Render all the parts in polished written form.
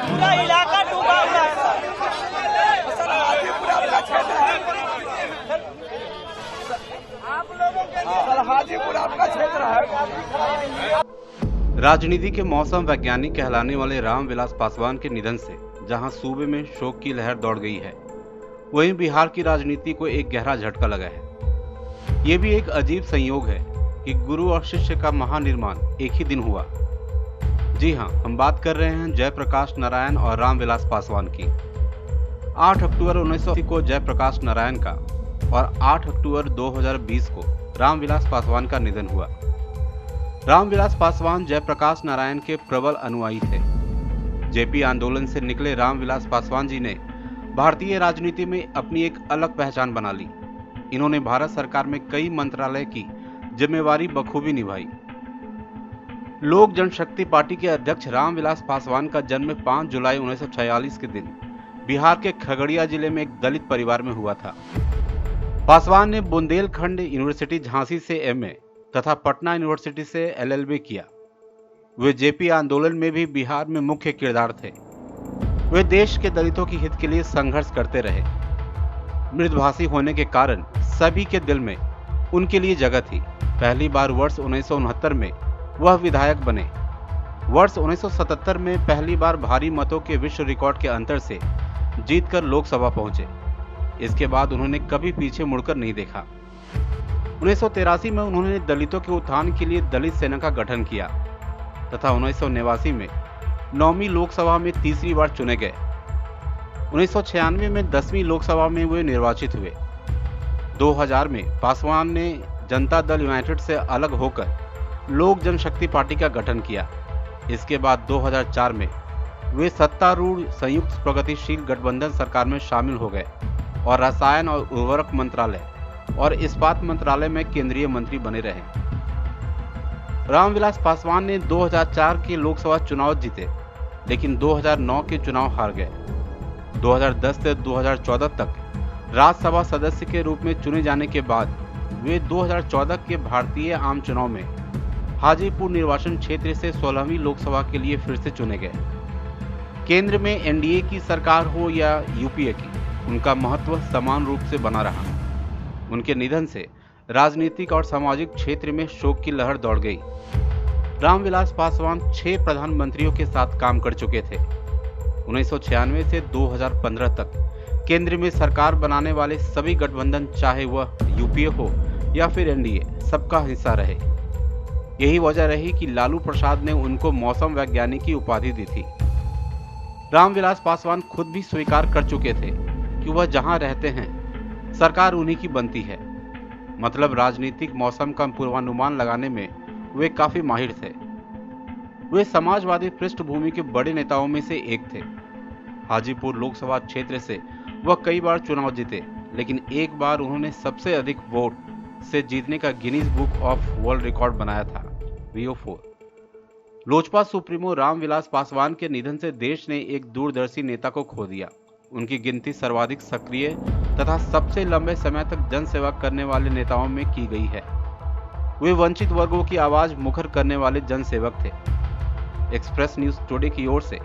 पूरा इलाका डूबा हुआ है सर। आप लोगों के लिए हाजीपुर आपका क्षेत्र है। राजनीति के मौसम वैज्ञानिक कहलाने वाले रामविलास पासवान के निधन से जहां सूबे में शोक की लहर दौड़ गई है, वहीं बिहार की राजनीति को एक गहरा झटका लगा है। ये भी एक अजीब संयोग है कि गुरु और शिष्य का महानिर्माण एक ही दिन हुआ। जी हां, हम बात कर रहे हैं जयप्रकाश नारायण और रामविलास पासवान की। 8 अक्टूबर 1980 को जयप्रकाश नारायण का और 8 अक्टूबर 2020 को रामविलास पासवान का निधन हुआ। रामविलास पासवान जयप्रकाश नारायण के प्रबल अनुयायी थे। जेपी आंदोलन से निकले रामविलास पासवान जी ने भारतीय राजनीति में अपनी एक अलग पहचान बना ली। इन्होंने भारत सरकार में कई मंत्रालय की जिम्मेवारी बखूबी निभाई। लोक जनशक्ति पार्टी के अध्यक्ष रामविलास पासवान का जन्म 5 जुलाई 1946 के दिन बिहार के खगड़िया जिले में एक दलित परिवार में हुआ था। पासवान ने बुंदेलखंड यूनिवर्सिटी झांसी से एमए तथा पटना यूनिवर्सिटी से एलएलबी किया। वे जेपी आंदोलन में भी बिहार में मुख्य किरदार थे। वे देश के दलितों के हित के लिए संघर्ष करते रहे। मृदभाषी होने के कारण सभी के दिल में उनके लिए जगह थी। पहली बार वर्ष 1969 में वह विधायक बने। वर्ष 1977 में पहली बार भारी मतों के विश्व रिकॉर्ड के अंतर से जीतकर लोकसभा पहुंचे। इसके बाद उन्होंने कभी पीछे मुड़कर नहीं देखा। 1983 में उन्होंने दलितों के उत्थान के लिए दलित सेना का गठन किया तथा 1989 में 9वीं लोकसभा में तीसरी बार चुने गए। 1996 में 10वीं लोकसभा में वे निर्वाचित हुए। 2000 में पासवान ने जनता दल यूनाइटेड से अलग होकर लोक जनशक्ति पार्टी का गठन किया। इसके बाद 2004 में वे सत्तारूढ़ संयुक्त प्रगतिशील गठबंधन सरकार में शामिल हो गए और रसायन और उर्वरक मंत्रालय और इस्पात मंत्रालय में केंद्रीय मंत्री बने रहे। रामविलास पासवान ने 2004 के लोकसभा चुनाव जीते, लेकिन 2009 के चुनाव हार गए। 2010 से 2014 तक राज्यसभा सदस्य के रूप में चुने जाने के बाद वे 2014 के भारतीय आम चुनाव में हाजीपुर निर्वाचन क्षेत्र से 16वीं लोकसभा के लिए फिर से चुने गए। केंद्र में एनडीए की सरकार हो या यूपीए की, उनका महत्व समान रूप से बना रहा। उनके निधन से राजनीतिक और सामाजिक क्षेत्र में शोक की लहर दौड़ गई। रामविलास पासवान 6 प्रधानमंत्रियों के साथ काम कर चुके थे। 1996 से 2015 तक केंद्र में सरकार बनाने वाले सभी गठबंधन, चाहे वह यूपीए हो या फिर एनडीए, सबका हिस्सा रहे। यही वजह रही कि लालू प्रसाद ने उनको मौसम वैज्ञानिक की उपाधि दी थी। रामविलास पासवान खुद भी स्वीकार कर चुके थे कि वह जहां रहते हैं सरकार उन्हीं की बनती है। मतलब राजनीतिक मौसम का पूर्वानुमान लगाने में वे काफी माहिर थे। वे समाजवादी पृष्ठभूमि के बड़े नेताओं में से एक थे। हाजीपुर लोकसभा क्षेत्र से वह कई बार चुनाव जीते, लेकिन एक बार उन्होंने सबसे अधिक वोट से जीतने का Guinness book of world record बनाया था, VO4। लोजपा सुप्रीमो रामविलास पासवान के निधन से देश ने एक दूरदर्शी नेता को खो दिया। उनकी गिनती सर्वाधिक सक्रिय तथा सबसे लंबे समय तक जनसेवा करने वाले नेताओं में की गई है। वे वंचित वर्गों की आवाज मुखर करने वाले जनसेवक थे। एक्सप्रेस न्यूज टुडे की ओर से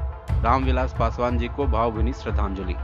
रामविलास पासवान जी को भावभीनी श्रद्धांजलि।